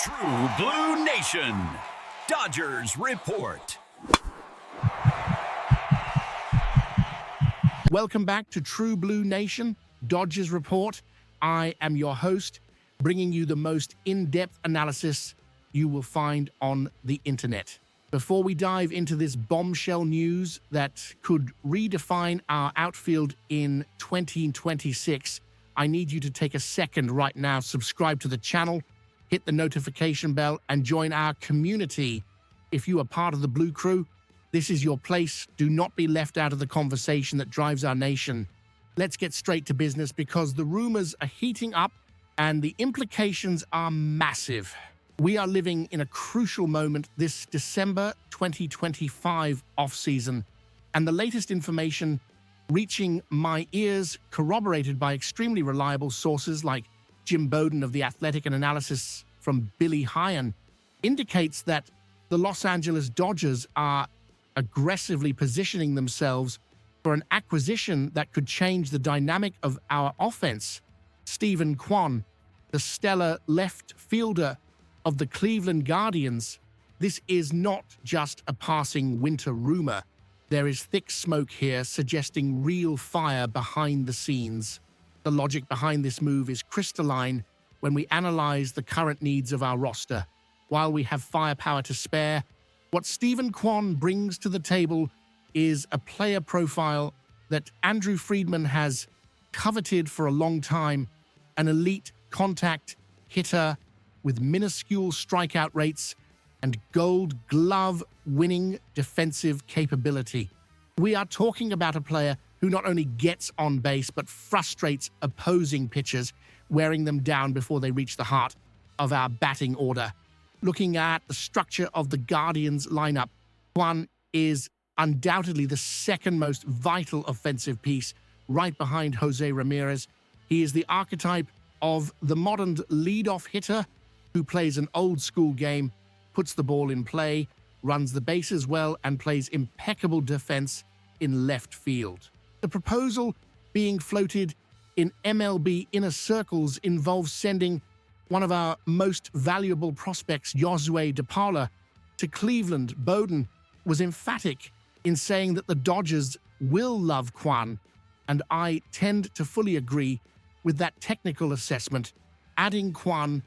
True Blue Nation, Dodgers Report. Welcome back to True Blue Nation, Dodgers Report. I am your host, bringing you the most in-depth analysis you will find on the internet. Before we dive into this bombshell news that could redefine our outfield in 2026, I need you to take a second right now, subscribe to the channel, hit the notification bell, and join our community. If you are part of the Blue Crew, this is your place. Do not be left out of the conversation that drives our nation. Let's get straight to business because the rumors are heating up and the implications are massive. We are living in a crucial moment this December 2025 offseason, and the latest information reaching my ears, corroborated by extremely reliable sources like Jim Bowden of The Athletic and analysis from Billy Hyan, indicates that the Los Angeles Dodgers are aggressively positioning themselves for an acquisition that could change the dynamic of our offense. Stephen Kwan, the stellar left fielder of the Cleveland Guardians, this is not just a passing winter rumor. There is thick smoke here suggesting real fire behind the scenes. The logic behind this move is crystalline when we analyze the current needs of our roster. While we have firepower to spare, what Stephen Kwan brings to the table is a player profile that Andrew Friedman has coveted for a long time, an elite contact hitter with minuscule strikeout rates and gold glove winning defensive capability. We are talking about a player who not only gets on base but frustrates opposing pitchers, wearing them down before they reach the heart of our batting order. Looking at the structure of the Guardians lineup, Kwan is undoubtedly the second most vital offensive piece, right behind Jose Ramirez. He is the archetype of the modern leadoff hitter who plays an old-school game, puts the ball in play, runs the bases well, and plays impeccable defense in left field. The proposal being floated in MLB inner circles involves sending one of our most valuable prospects, Josue De Paula, to Cleveland. Bowden was emphatic in saying that the Dodgers will love Kwan, and I tend to fully agree with that technical assessment. Adding Kwan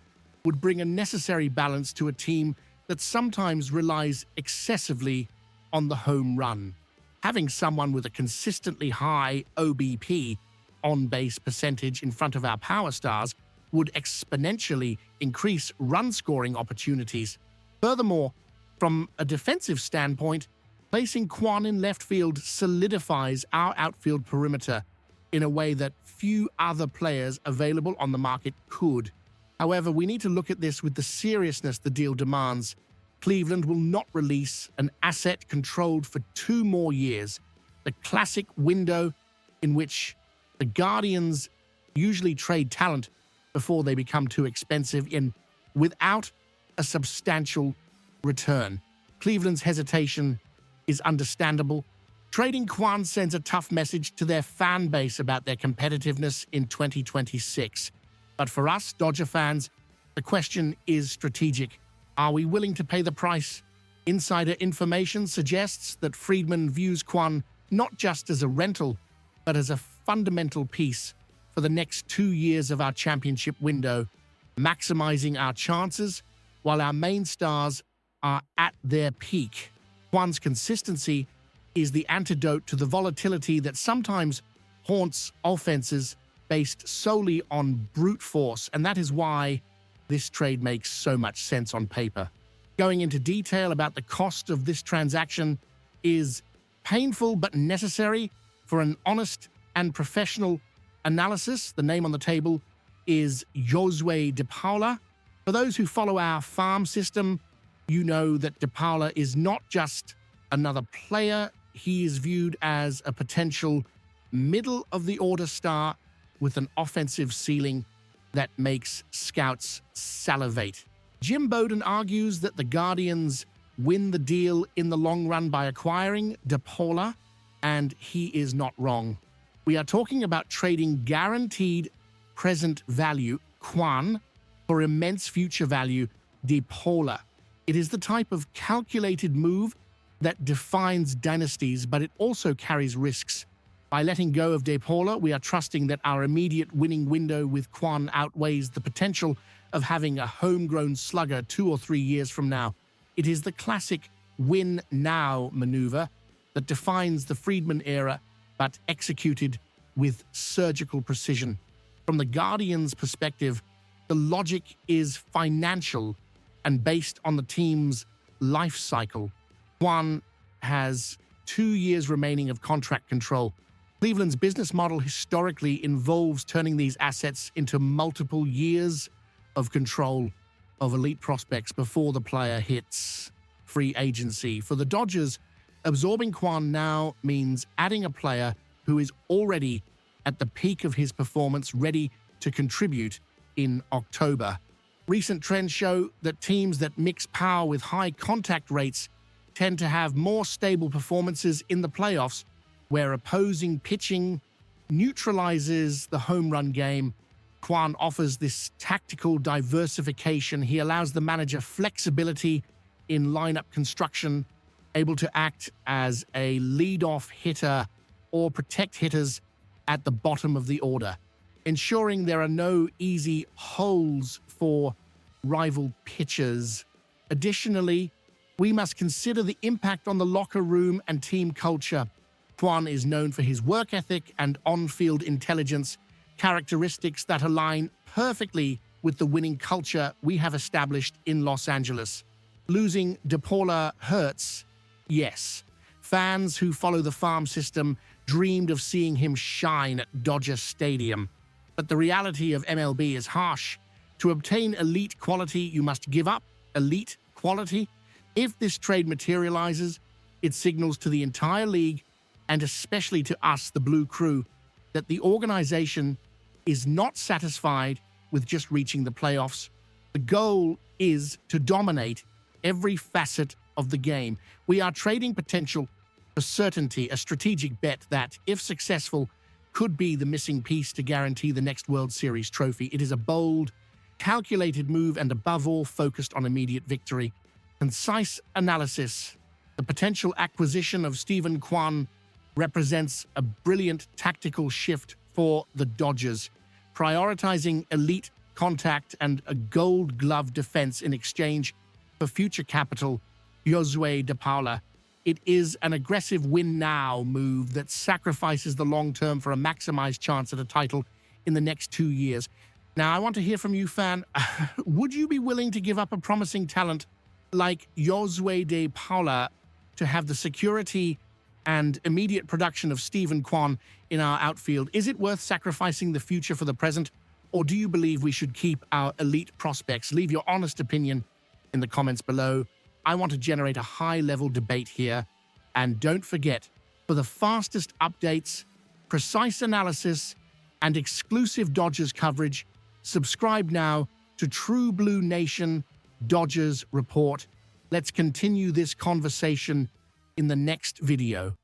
would bring a necessary balance to a team that sometimes relies excessively on the home run. Having someone with a consistently high OBP, on-base percentage, in front of our power stars would exponentially increase run-scoring opportunities. Furthermore, from a defensive standpoint, placing Kwan in left field solidifies our outfield perimeter in a way that few other players available on the market could. However, we need to look at this with the seriousness the deal demands. Cleveland will not release an asset controlled for 2 more years, the classic window in which the Guardians usually trade talent before they become too expensive without a substantial return. Cleveland's hesitation is understandable. Trading Kwan sends a tough message to their fan base about their competitiveness in 2026. But for us, Dodger fans, the question is strategic. Are we willing to pay the price? Insider information suggests that Friedman views Kwan not just as a rental, but as a fundamental piece for the next 2 years of our championship window, maximizing our chances while our main stars are at their peak. Kwan's consistency is the antidote to the volatility that sometimes haunts offenses based solely on brute force, and that is why this trade makes so much sense on paper. Going into detail about the cost of this transaction is painful but necessary for an honest and professional analysis. The name on the table is Josue De Paula. For those who follow our farm system, you know that De Paula is not just another player. He is viewed as a potential middle-of-the-order star with an offensive ceiling that makes scouts salivate. Jim Bowden argues that the Guardians win the deal in the long run by acquiring De Paula, and he is not wrong. We are talking about trading guaranteed present value, Kwan, for immense future value DePaula. It is the type of calculated move that defines dynasties, but it also carries risks. By letting go of DePaula, we are trusting that our immediate winning window with Kwan outweighs the potential of having a homegrown slugger 2 or 3 years from now. It is the classic win-now maneuver that defines the Friedman era, but executed with surgical precision. From the Guardians' perspective, the logic is financial and based on the team's life cycle. Kwan has 2 years remaining of contract control. Cleveland's business model historically involves turning these assets into multiple years of control of elite prospects before the player hits free agency. For the Dodgers, absorbing Kwan now means adding a player who is already at the peak of his performance, ready to contribute in October. Recent trends show that teams that mix power with high contact rates tend to have more stable performances in the playoffs, where opposing pitching neutralizes the home run game. Kwan offers this tactical diversification. He allows the manager flexibility in lineup construction, able to act as a leadoff hitter or protect hitters at the bottom of the order, ensuring there are no easy holes for rival pitchers. Additionally, we must consider the impact on the locker room and team culture. Kwan is known for his work ethic and on-field intelligence, characteristics that align perfectly with the winning culture we have established in Los Angeles. Losing DePaula hurts, yes. Fans who follow the farm system dreamed of seeing him shine at Dodger Stadium. But the reality of MLB is harsh. To obtain elite quality, you must give up elite quality. If this trade materializes, it signals to the entire league, and especially to us, the Blue Crew, that the organization is not satisfied with just reaching the playoffs. The goal is to dominate every facet of the game. We are trading potential for certainty, a strategic bet that, if successful, could be the missing piece to guarantee the next World Series trophy. It is a bold, calculated move and above all focused on immediate victory. Concise analysis. The potential acquisition of Steven Kwan represents a brilliant tactical shift for the Dodgers, prioritizing elite contact and a gold glove defense in exchange for future capital. Josue DePaula. It is an aggressive win-now move that sacrifices the long-term for a maximized chance at a title in the next 2 years. Now, I want to hear from you, fan. Would you be willing to give up a promising talent like Josue DePaula to have the security and immediate production of Steven Kwan in our outfield? Is it worth sacrificing the future for the present, or do you believe we should keep our elite prospects? Leave your honest opinion in the comments below. I want to generate a high-level debate here. And don't forget, for the fastest updates, precise analysis, and exclusive Dodgers coverage, subscribe now to True Blue Nation Dodgers Report. Let's continue this conversation in the next video.